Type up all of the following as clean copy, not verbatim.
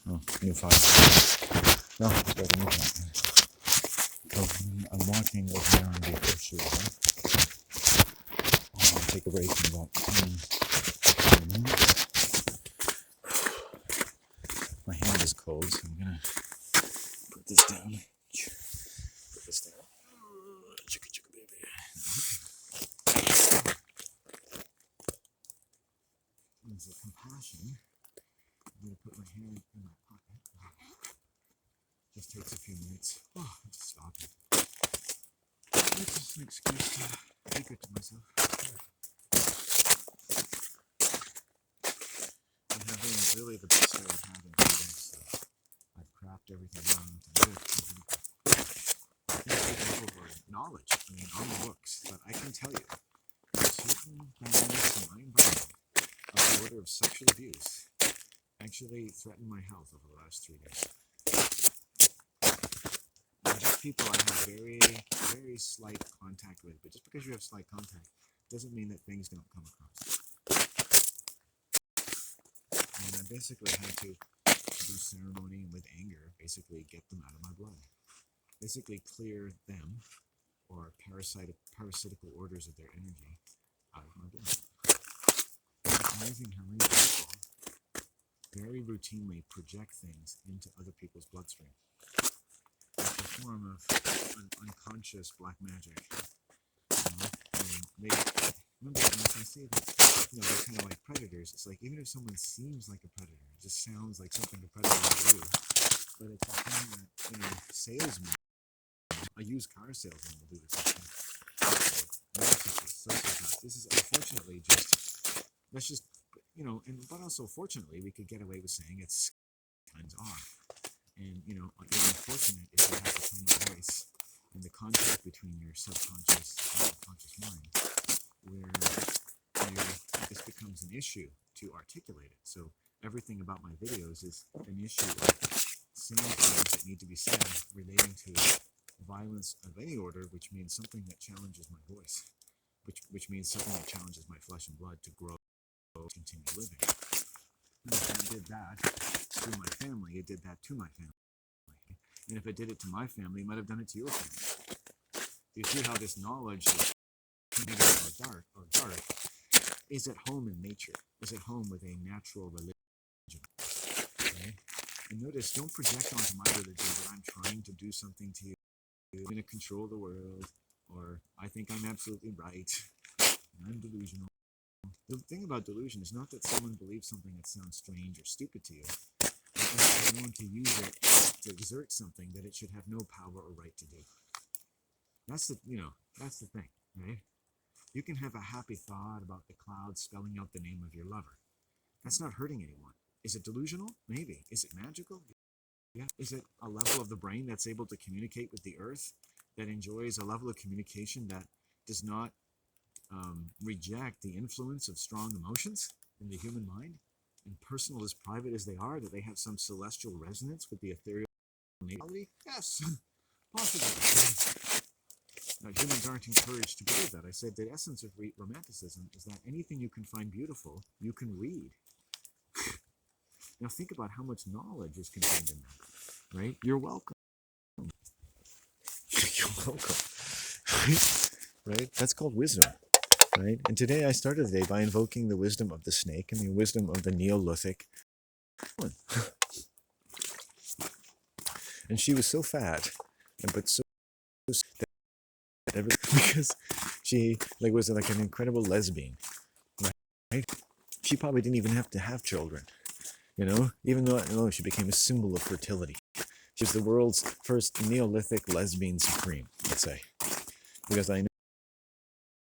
Oh, new file. No, it's got a new one. I'm walking around the issue. I'll take a break in about 10 minutes. My hand is cold, so I'm gonna put this down. Put this down. Chicka chicka baby. There's a compassion. I'm gonna put my hand in my pocket. Just takes a few minutes. Oh, I just stop it. It's just an excuse to be good to myself. I'm having really the best day I've had in 2 days. So I've crafted everything around to do it. Over knowledge, on the books, but I can tell you, certain dynamics in my environment of the order of sexual abuse actually threatened my health over the last 3 days. Just people I have very, very slight contact with, but just because you have slight contact doesn't mean that things don't come across. And I basically had to do ceremony with anger, basically get them out of my blood. Basically clear them, or parasitical orders of their energy, out of my blood. It's amazing how many people very routinely project things into other people's bloodstream. It's a form of unconscious black magic. They, remember, when I say that, they're kind of like predators. It's like, even if someone seems like a predator, it just sounds like something a predator would do. But it's a thing that, salesmen, a used car salesman will do the same thing. Narcissists, this is unfortunately but also fortunately, we could get away with saying it's times off. And, you're unfortunate if you have the kind of voice and the contact between your subconscious and subconscious mind where this becomes an issue to articulate it. So everything about my videos is an issue of saying things that need to be said relating to violence of any order, which means something that challenges my voice, which means something that challenges my flesh and blood to grow, continue living. And if I did that through my family, it did that to my family. And if it did it to my family, it might have done it to your family. You see how this knowledge is dark is at home in nature, is at home with a natural religion. Okay? And notice, don't project onto my religion that I'm trying to do something to you. I'm going to control the world, or I think I'm absolutely right, and I'm delusional. The thing about delusion is not that someone believes something that sounds strange or stupid to you, but that they want to use it to exert something that it should have no power or right to do. That's the thing, right? You can have a happy thought about the clouds spelling out the name of your lover. That's not hurting anyone. Is it delusional? Maybe. Is it magical? Yeah. Is it a level of the brain that's able to communicate with the earth, that enjoys a level of communication that does not reject the influence of strong emotions in the human mind, and personal as private as they are, that they have some celestial resonance with the ethereal reality? Yes, possibly. Now, humans aren't encouraged to believe that. I said the essence of romanticism is that anything you can find beautiful, you can read. Now think about how much knowledge is contained in that, right? You're welcome. You're welcome. Right? That's called wisdom. Right? And today I started the day by invoking the wisdom of the snake and the wisdom of the Neolithic woman. And she was so fat, but so because she was like an incredible lesbian, right? She probably didn't even have to have children, even though she became a symbol of fertility. She was the world's first Neolithic lesbian supreme, let's say, because I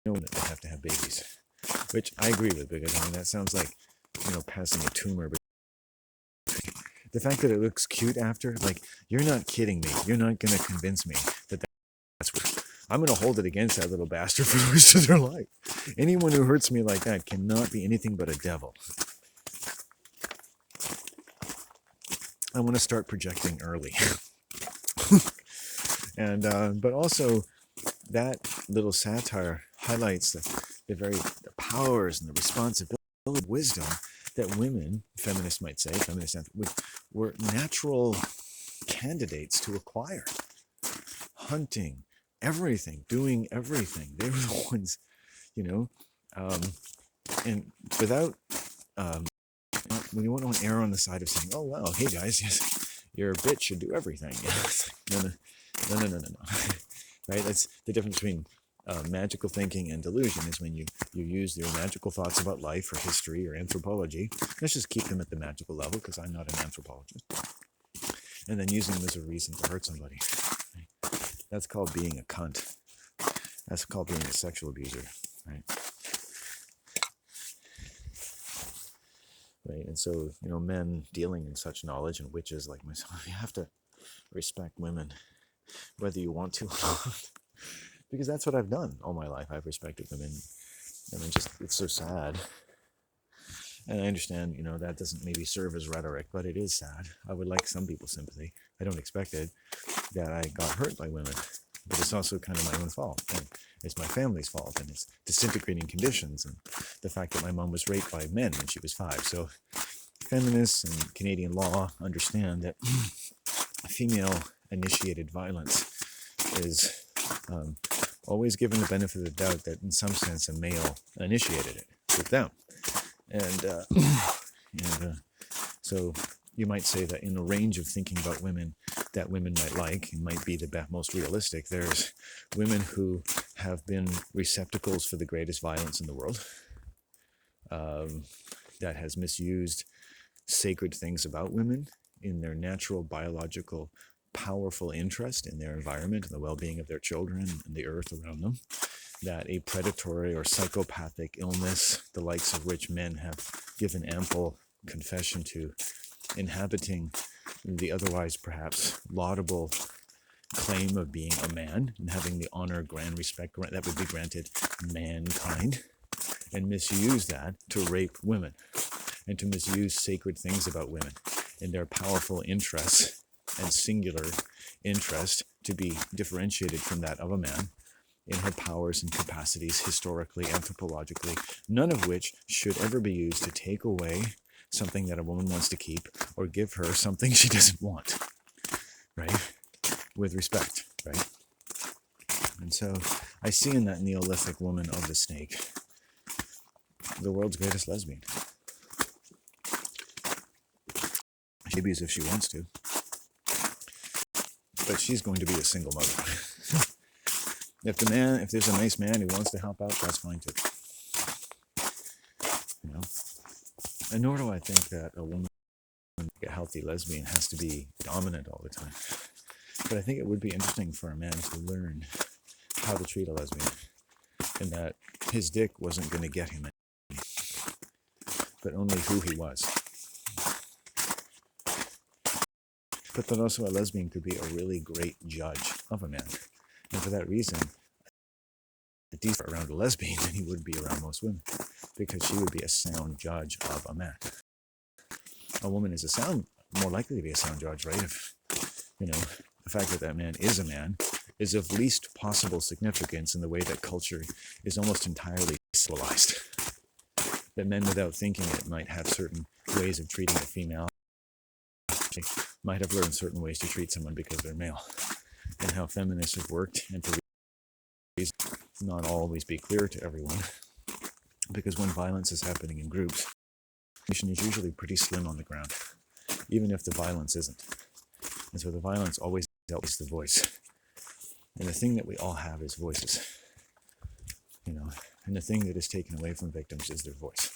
know that they have to have babies, which I agree with, because that sounds like passing a tumor. But the fact that it looks cute after, you're not kidding me. You're not going to convince me that that's what I'm going to hold it against that little bastard for the rest of their life. Anyone who hurts me like that cannot be anything but a devil. I want to start projecting early. And but also that little satire highlights the powers and the responsibility of wisdom that women, feminists might say, were natural candidates to acquire. Hunting, everything, doing everything. They were the ones, you know, and without, when you want to err on the side of saying, oh, well, hey guys, yes, your bitch should do everything. It's like, no. Right? That's the difference between magical thinking and delusion, is when you use your magical thoughts about life or history or anthropology. Let's just keep them at the magical level, because I'm not an anthropologist. And then using them as a reason to hurt somebody. Right? That's called being a cunt. That's called being a sexual abuser. Right? Right? And so, men dealing in such knowledge, and witches like myself, you have to respect women, whether you want to or not. Because that's what I've done all my life. I've respected women. And it's so sad. And I understand, that doesn't maybe serve as rhetoric, but it is sad. I would like some people's sympathy. I don't expect it, that I got hurt by women. But it's also kind of my own fault. And it's my family's fault. And it's disintegrating conditions. And the fact that my mom was raped by men when she was 5. So feminists and Canadian law understand that female-initiated violence is always given the benefit of the doubt that in some sense a male initiated it with them. And so you might say that in a range of thinking about women that women might like and might be the most realistic, there's women who have been receptacles for the greatest violence in the world, that has misused sacred things about women in their natural, biological, powerful interest in their environment and the well-being of their children and the earth around them, that a predatory or psychopathic illness, the likes of which men have given ample confession to, inhabiting the otherwise perhaps laudable claim of being a man and having the honor, grand respect that would be granted mankind, and misuse that to rape women and to misuse sacred things about women in their powerful interests and singular interest to be differentiated from that of a man in her powers and capacities historically, anthropologically, none of which should ever be used to take away something that a woman wants to keep or give her something she doesn't want, right? With respect, right? And so I see in that Neolithic woman of the snake the world's greatest lesbian. She be as if she wants to, but she's going to be a single mother. If there's a nice man who wants to help out, that's fine too. And nor do I think that a woman, a healthy lesbian, has to be dominant all the time. But I think it would be interesting for a man to learn how to treat a lesbian, and that his dick wasn't going to get him anything, but only who he was. But that also a lesbian could be a really great judge of a man. And for that reason, deeper around a lesbian than he would be around most women, because she would be a sound judge of a man. A woman is more likely to be a sound judge, right? If, the fact that man is a man is of least possible significance in the way that culture is almost entirely civilized. That men, without thinking it, might have certain ways of treating a female. They might have learned certain ways to treat someone because they're male. And how feminists have worked, and for reasons not always be clear to everyone, because when violence is happening in groups, communication is usually pretty slim on the ground, even if the violence isn't. And so the violence always dealt with the voice. And the thing that we all have is voices. And the thing that is taken away from victims is their voice.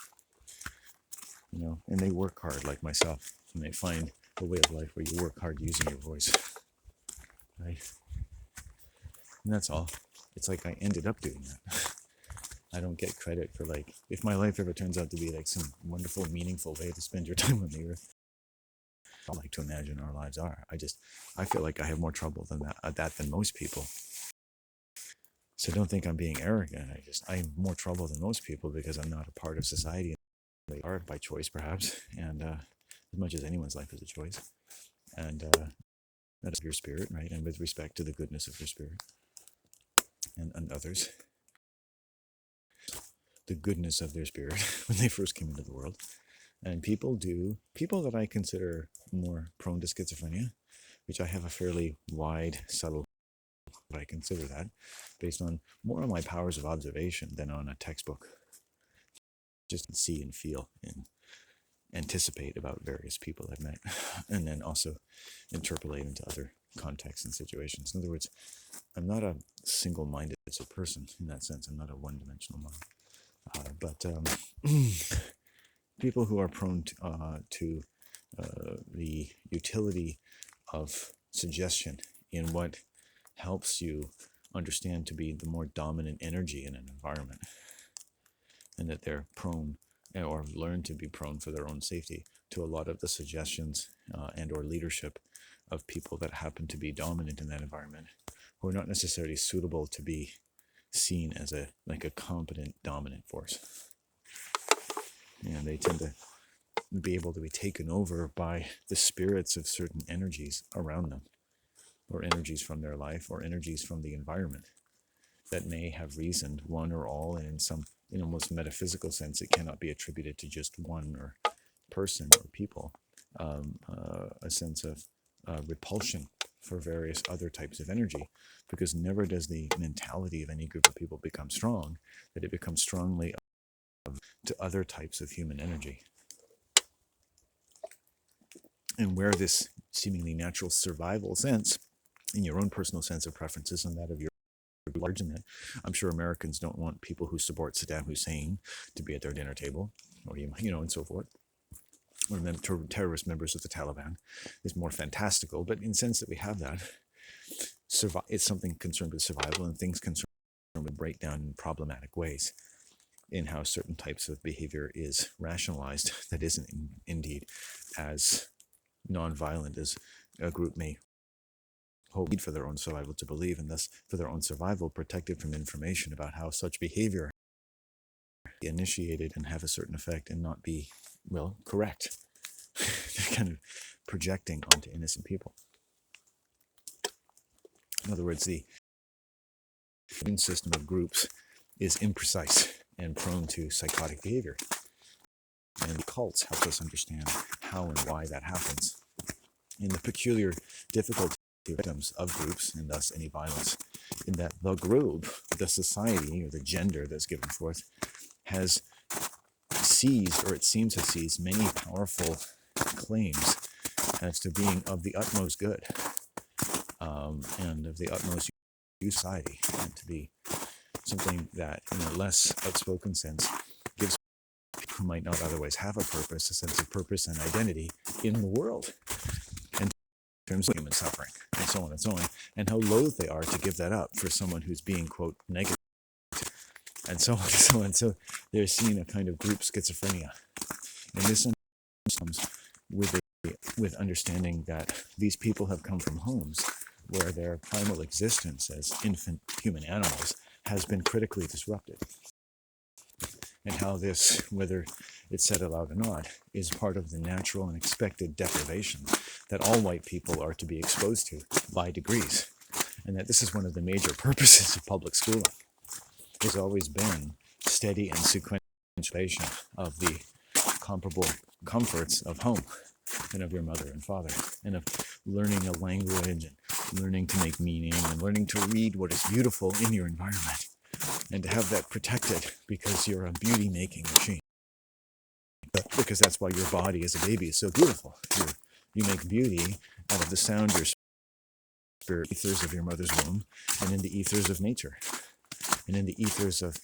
And they work hard like myself, and they find a way of life where you work hard using your voice. Right? And that's all. It's like I ended up doing that. I don't get credit for if my life ever turns out to be some wonderful, meaningful way to spend your time on the earth. I like to imagine our lives are. I feel like I have more trouble than that than most people. So don't think I'm being arrogant. I have more trouble than most people because I'm not a part of society. They are by choice, perhaps, and as much as anyone's life is a choice. And that is your spirit, right? And with respect to the goodness of your spirit and others, the goodness of their spirit when they first came into the world, And people that I consider more prone to schizophrenia, which I have a fairly wide, subtle, but I consider that based on more on my powers of observation than on a textbook. Just see and feel and anticipate about various people I've met, and then also interpolate into other contexts and situations. In other words, I'm not a single-minded person in that sense. I'm not a one-dimensional mind. But people who are prone to the utility of suggestion in what helps you understand to be the more dominant energy in an environment, and that they're prone or learn to be prone for their own safety to a lot of the suggestions and or leadership of people that happen to be dominant in that environment, who are not necessarily suitable to be seen as a competent dominant force. And they tend to be able to be taken over by the spirits of certain energies around them, or energies from their life, or energies from the environment that may have reasoned one or all, and in almost metaphysical sense, it cannot be attributed to just one or person or people, a sense of repulsion for various other types of energy, because never does the mentality of any group of people become strong that it becomes strongly to other types of human energy. And where this seemingly natural survival sense, in your own personal sense of preferences and that of your large in that, I'm sure Americans don't want people who support Saddam Hussein to be at their dinner table, or and so forth, or terrorist members of the Taliban, is more fantastical. But in the sense that we have that, it's something concerned with survival, and things concerned with breakdown in problematic ways in how certain types of behavior is rationalized that isn't indeed as non-violent as a group may hope for their own survival to believe, and thus for their own survival protected from information about how such behavior be initiated and have a certain effect and not be, well, correct. They're kind of projecting onto innocent people. In other words, the immune system of groups is imprecise and prone to psychotic behavior. And cults help us understand how and why that happens. And the peculiar difficulty victims of groups, and thus any violence, in that the group, the society, or the gender that's given forth, has seized, or it seems to have seized, many powerful claims as to being of the utmost good, and of the utmost society, and to be something that, in a less outspoken sense, gives people who might not otherwise have a purpose, a sense of purpose and identity in the world, and in terms of human suffering, and so on, and how loath they are to give that up for someone who's being, quote, negative, and so on and so on. So they're seeing a kind of group schizophrenia. And this comes with understanding that these people have come from homes where their primal existence as infant human animals has been critically disrupted. And how this, whether it's said aloud or not, is part of the natural and expected deprivation that all white people are to be exposed to by degrees. And that this is one of the major purposes of public schooling. Has always been steady and sequential of the comparable comforts of home and of your mother and father, and of learning a language and learning to make meaning and learning to read what is beautiful in your environment, and to have that protected because you're a beauty-making machine. Because that's why your body as a baby is so beautiful. You make beauty out of the sound your spirit ethers of your mother's womb, and in the ethers of nature, and in the ethers of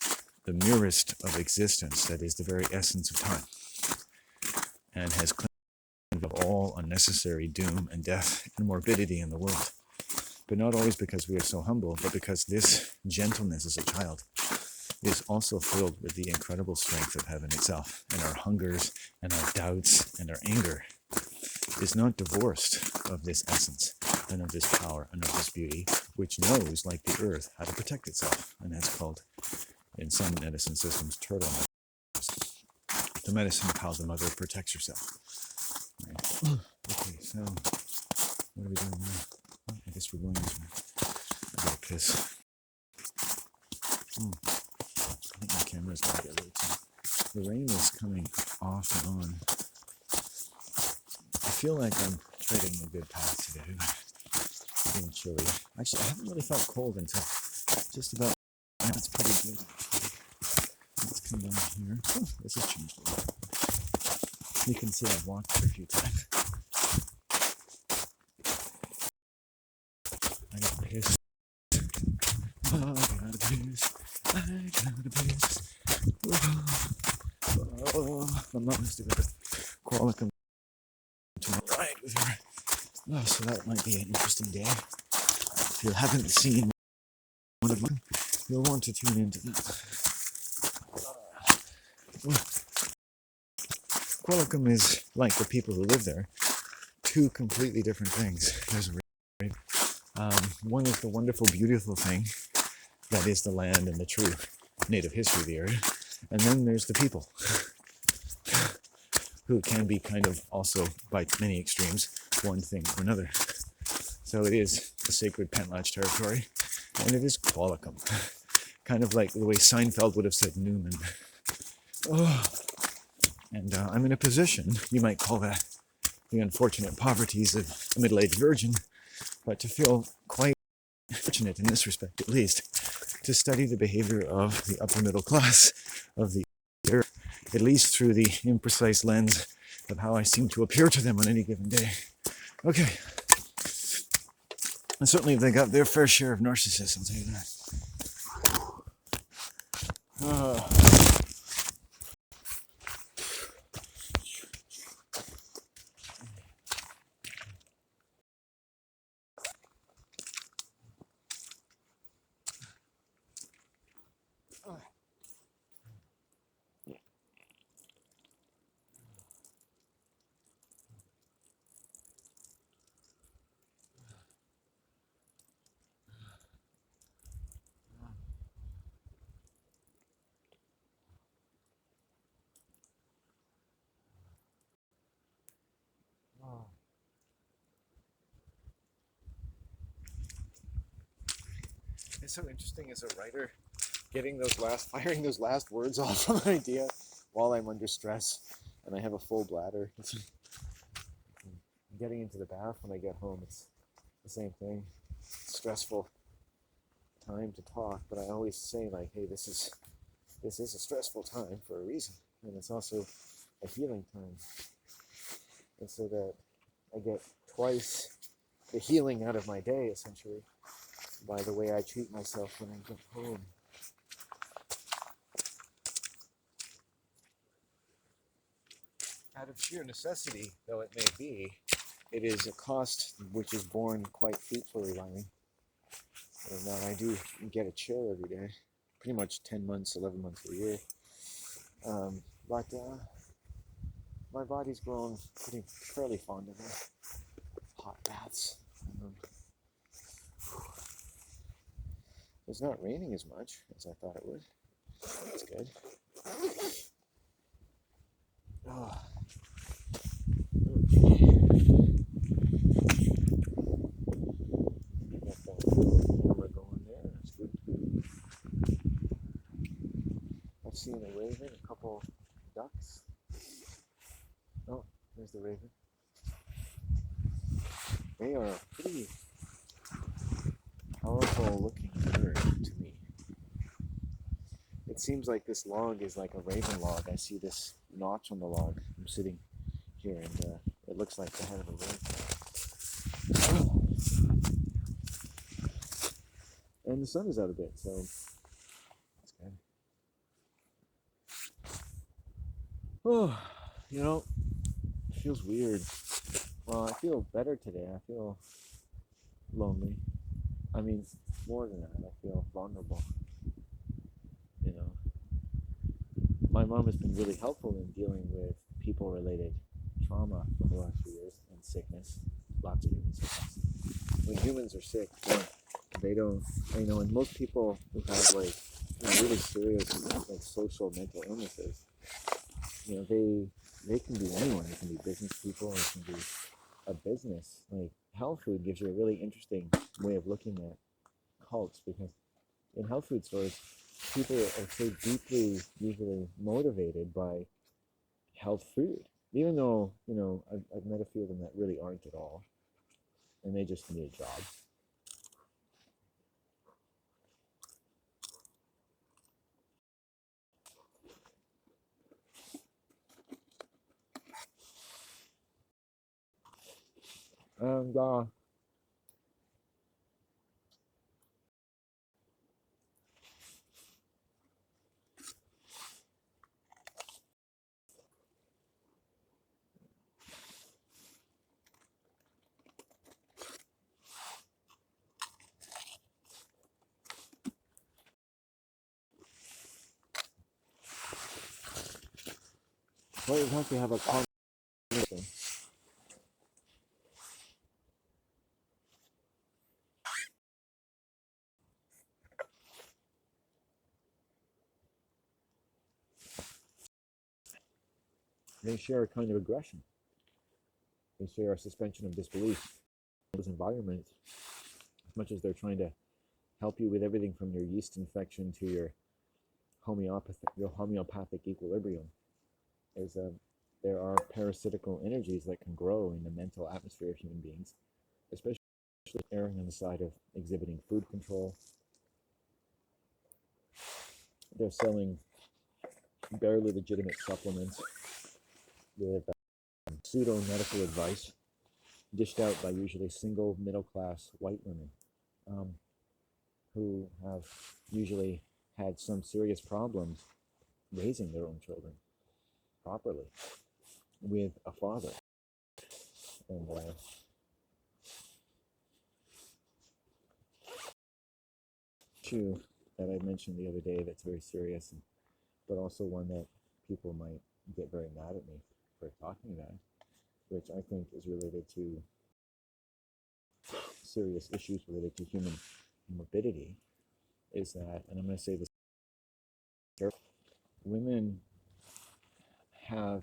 the merest of existence, that is the very essence of time, and has cleansed of all unnecessary doom and death and morbidity in the world. But not always because we are so humble, but because this gentleness as a child is also filled with the incredible strength of heaven itself, and our hungers and our doubts and our anger is not divorced of this essence and of this power and of this beauty, which knows, like the earth, how to protect itself, and that's called, in some medicine systems, turtle medicine. The medicine of how the mother protects herself. Right. Okay, so what are we doing now? I guess we're going this way. I gotta piss. I think my camera's gonna get a little too. The rain is coming off and on. feel like I'm treading a good path today, but it's been chilly. Actually, I haven't really felt cold until just about. That's pretty good. Let's come down here. Oh, this has changed a lot. You can see I've walked here a few times. I got pissed. Oh, I got pissed. I got pissed. Oh, my mom has to go to Qualicum to ride with her. Oh, so that might be an interesting day. If you haven't seen one of mine, you'll want to tune into that. Qualicum is, like the people who live there, two completely different things. There's one is the wonderful, beautiful thing that is the land and the true native history of the area. And then there's the people, who can be kind of also, by many extremes, one thing or another. So it is the sacred Pentlatch territory, and it is Qualicum. Kind of like the way Seinfeld would have said Newman. Oh. And I'm in a position, you might call that the unfortunate poverties of a middle-aged virgin, but to feel quite fortunate in this respect, at least, to study the behavior of the upper middle class of the earth, at least through the imprecise lens of how I seem to appear to them on any given day. Okay. And certainly they got their fair share of narcissists, I'll tell you that. It's so interesting as a writer, firing those last words off from an idea while I'm under stress and I have a full bladder. Getting into the bath when I get home, it's the same thing. Stressful time to talk, but I always say like, hey, this is a stressful time for a reason, and it's also a healing time. And so that I get twice the healing out of my day, essentially, by the way I treat myself when I get home. Out of sheer necessity, though it may be, it is a cost which is borne quite fruitfully by me. And that I do get a chill every day, pretty much 10 months, 11 months a year. But my body's grown fairly fond of hot baths. It's not raining as much as I thought it would. That's good. Oh. I've seen a raven, a couple ducks. Oh, there's the raven. They are a pretty powerful looking bird to me. It seems like this log is like a raven log. I see this notch on the log. I'm sitting here and it looks like the head of a raven. And the sun is out a bit, so that's good. Oh, it feels weird. Well, I feel better today. I feel lonely. I mean, more than that, I feel vulnerable. My mom has been really helpful in dealing with people-related trauma for the last few years and sickness. Lots of human sickness. When humans are sick, they don't, and most people who have really serious social mental illnesses, they can be anyone. It can be business people, it can be a business. Like health food gives you a really interesting way of looking at cults, because in health food stores, people are so deeply usually motivated by health food. Even though, I've met a few of them that really aren't at all, and they just need a job. And well, you have to have a conversation. They share a kind of aggression. They share a suspension of disbelief. Those environments, as much as they're trying to help you with everything from your yeast infection to your homeopathic equilibrium, is there are parasitical energies that can grow in the mental atmosphere of human beings, especially erring on the side of exhibiting food control. They're selling barely legitimate supplements with pseudo medical advice dished out by usually single middle class white women who have usually had some serious problems raising their own children properly with a father. And issue that I mentioned the other day that's very serious, but also one that people might get very mad at me for talking about, which I think is related to serious issues related to human morbidity, is that, and I'm going to say this, women have,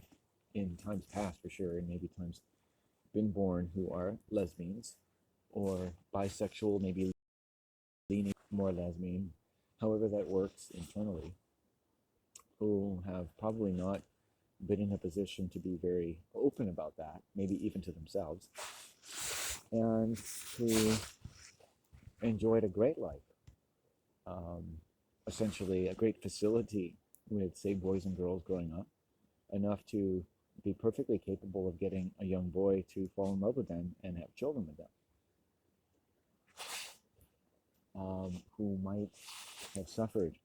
in times past for sure, and maybe times been born, who are lesbians or bisexual, maybe leaning more lesbian, however that works internally, who have probably not been in a position to be very open about that, maybe even to themselves, and who enjoyed a great life, essentially a great facility with, say, boys and girls growing up, enough to be perfectly capable of getting a young boy to fall in love with them and have children with them, who might have suffered,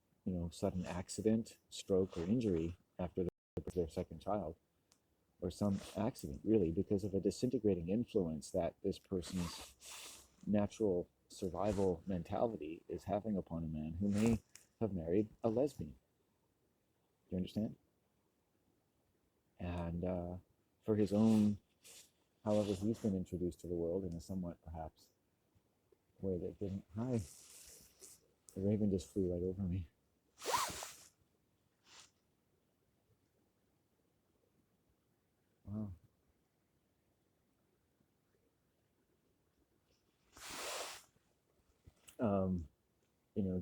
sudden accident, stroke, or injury after their second child, or some accident, really, because of a disintegrating influence that this person's natural survival mentality is having upon a man who may have married a lesbian. Do you understand? And for his own, however he's been introduced to the world in a somewhat, perhaps, way that didn't. Hi. The raven just flew right over me. Wow.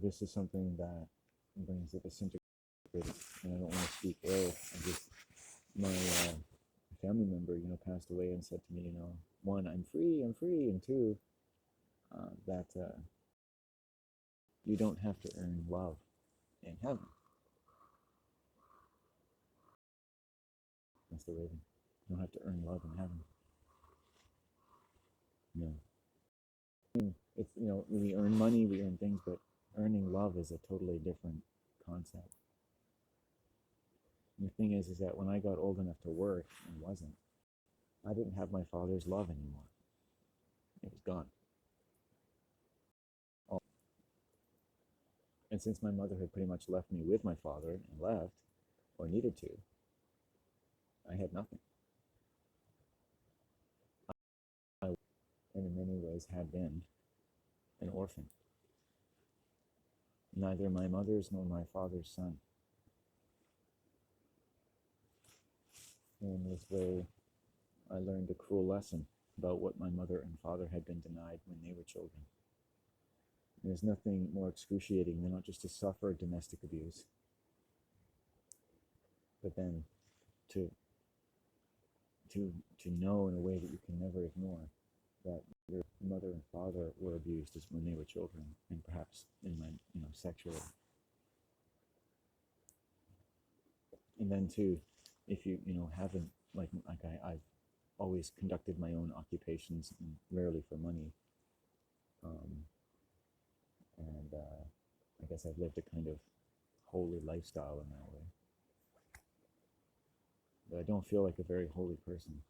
This is something that brings a disintegrated, and I don't want to speak ill. My family member, passed away and said to me, one, I'm free, and two, that you don't have to earn love in heaven. That's the raven. You don't have to earn love in heaven. No. It's, we earn money, we earn things, but earning love is a totally different concept. And the thing is that when I got old enough to work and wasn't, I didn't have my father's love anymore. It was gone. And since my mother had pretty much left me with my father and left, or needed to, I had nothing. And in many ways had been an orphan. Neither my mother's nor my father's son. In this way, I learned a cruel lesson about what my mother and father had been denied when they were children. There's nothing more excruciating than not just to suffer domestic abuse, but then to to know in a way that you can never ignore that your mother and father were abused as when they were children, and perhaps in my sexually. And then too, if you haven't I've always conducted my own occupations, and rarely for money, um, and I guess I've lived a kind of holy lifestyle in that way. But I don't feel like a very holy person.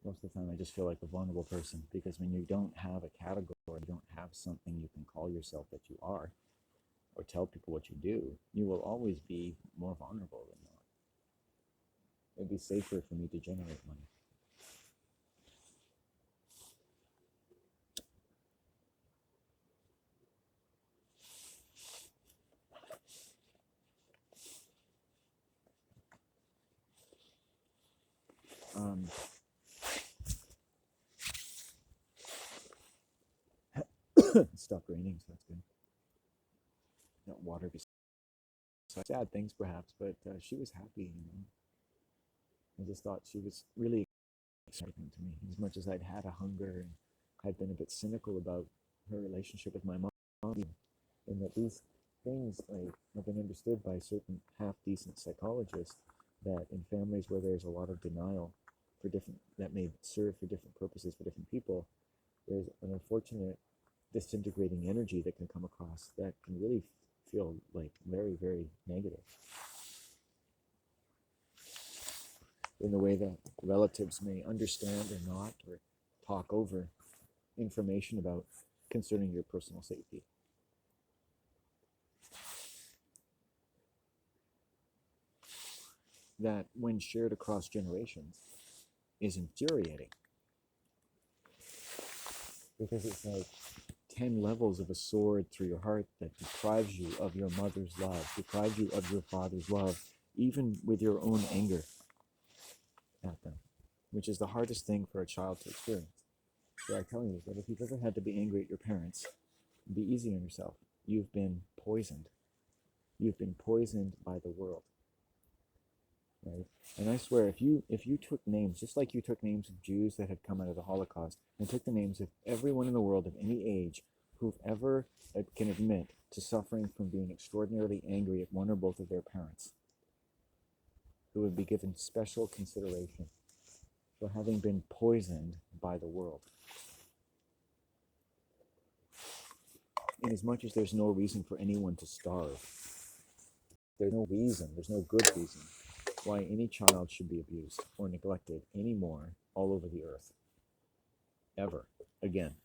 Most of the time, I just feel like a vulnerable person, because when you don't have a category, you don't have something you can call yourself that you are, or tell people what you do, you will always be more vulnerable than not. It'd be safer for me to generate money. It stopped raining, so that's good. That water besides sad things perhaps, but she was happy. I just thought she was really exciting to me. As much as I'd had a hunger and I'd been a bit cynical about her relationship with my mom, and that these things have been understood by certain half-decent psychologists, that in families where there's a lot of denial for different that may serve for different purposes for different people, there's an unfortunate disintegrating energy that can come across that can really feel like very, very negative. In the way that relatives may understand or not, or talk over information about concerning your personal safety. That, when shared across generations, is infuriating. Because it's like 10 levels of a sword through your heart that deprives you of your mother's love, deprives you of your father's love, even with your own anger at them, which is the hardest thing for a child to experience. So I tell you that if you've ever had to be angry at your parents, be easy on yourself. You've been poisoned. You've been poisoned by the world. Right? And I swear, if you took names, just like you took names of Jews that had come out of the Holocaust, and took the names of everyone in the world of any age who've ever can admit to suffering from being extraordinarily angry at one or both of their parents, who would be given special consideration for having been poisoned by the world. Inasmuch as there's no reason for anyone to starve, there's no good reason why any child should be abused or neglected anymore all over the earth. Ever. Again.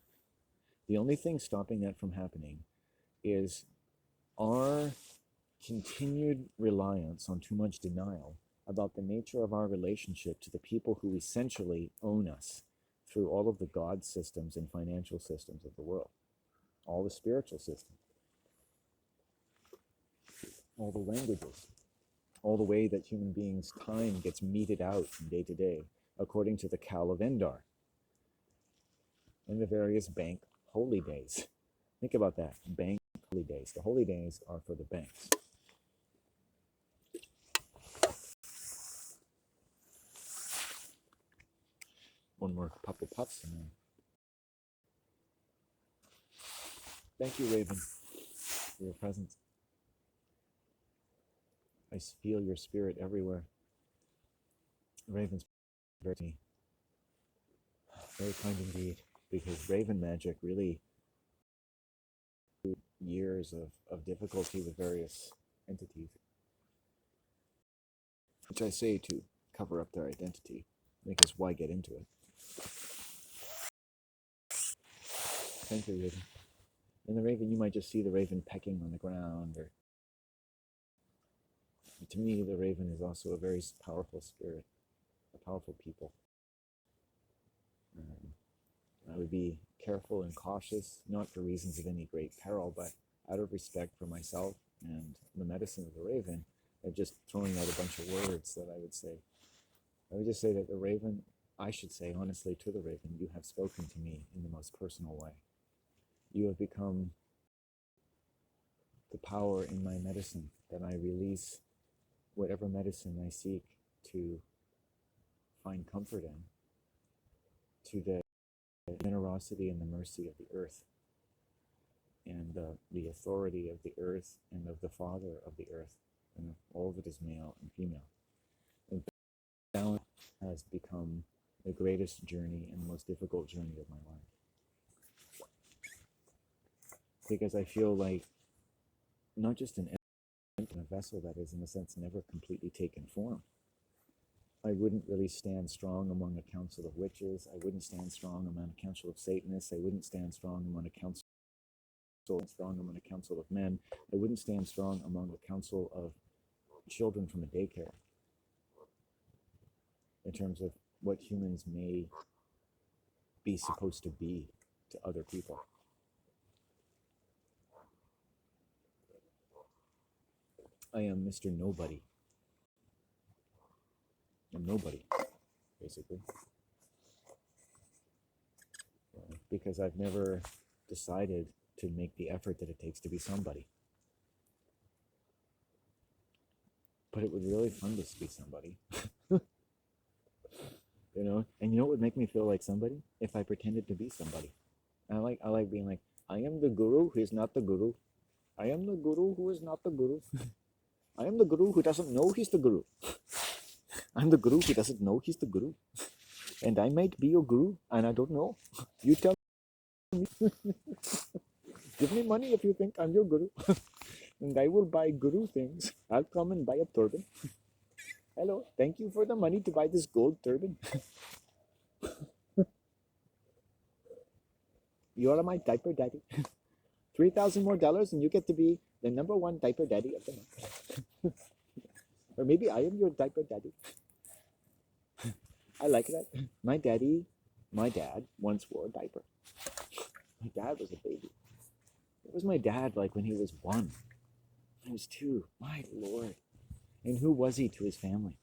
The only thing stopping that from happening is our continued reliance on too much denial about the nature of our relationship to the people who essentially own us through all of the God systems and financial systems of the world, all the spiritual systems, all the languages, all the way that human beings' time gets meted out from day to day according to the Kal of Endar and the various bank holy days. Think about that. Bank holy days. The holy days are for the banks. One more couple puffs and then. Thank you, Raven, for your presence. I feel your spirit everywhere. Raven's very kind indeed, because Raven magic really years of difficulty with various entities, which I say to cover up their identity, because why get into it? Thank you, Raven. And the Raven, you might just see the Raven pecking on the ground, or to me, the Raven is also a very powerful spirit, a powerful people. I would be careful and cautious, not for reasons of any great peril, but out of respect for myself and the medicine of the Raven, of just throwing out a bunch of words that I would say. I would just say that the Raven, I should say honestly to the Raven, you have spoken to me in the most personal way. You have become the power in my medicine, that I release whatever medicine I seek to find comfort in, to the generosity and the mercy of the earth, and the authority of the earth and of the Father of the earth, and all of it is male and female. And balance has become the greatest journey and the most difficult journey of my life. Because I feel like not just an a vessel that is, in a sense, never completely taken form. I wouldn't really stand strong among a council of witches. I wouldn't stand strong among a council of Satanists. I wouldn't stand strong among a council of men. I wouldn't stand strong among a council of children from a daycare in terms of what humans may be supposed to be to other people. I am Mr. Nobody. I'm nobody, basically. Because I've never decided to make the effort that it takes to be somebody. But it would be really fun to be somebody. You know? And you know what would make me feel like somebody? If I pretended to be somebody. I like being like, I am the guru who is not the guru. I am the guru who is not the guru. I am the guru who doesn't know he's the guru. I'm the guru who doesn't know he's the guru. And I might be your guru, and I don't know. You tell me. Give me money if you think I'm your guru. And I will buy guru things. I'll come and buy a turban. Hello, thank you for the money to buy this gold turban. You are my diaper daddy. $3,000 more and you get to be the #1 diaper daddy of the month. Or maybe I am your diaper daddy. I like that. My dad once wore a diaper. My dad was a baby. It was my dad like when he was 1. I was 2. My Lord. And who was he to his family?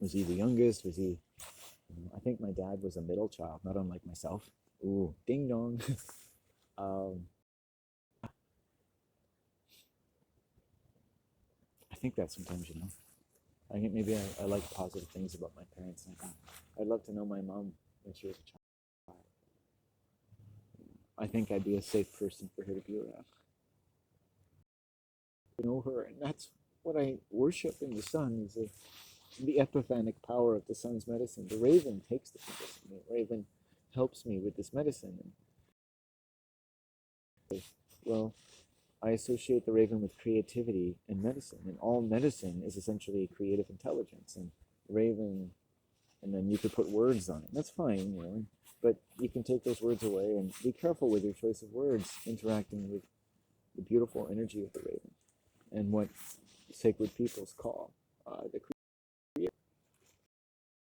Was he the youngest? Was he... I think my dad was a middle child, not unlike myself. Ooh, ding dong. I think that sometimes, you know. I think maybe I like positive things about my parents. I'd love to know my mom when she was a child. I think I'd be a safe person for her to be around. To know her, and that's what I worship in the sun, is the epiphanic power of the sun's medicine. The raven takes this medicine. The raven helps me with this medicine. And, well, I associate the raven with creativity and medicine, and all medicine is essentially creative intelligence. And raven, and then you could put words on it. That's fine, you know, but you can take those words away, and be careful with your choice of words interacting with the beautiful energy of the raven and what sacred peoples call the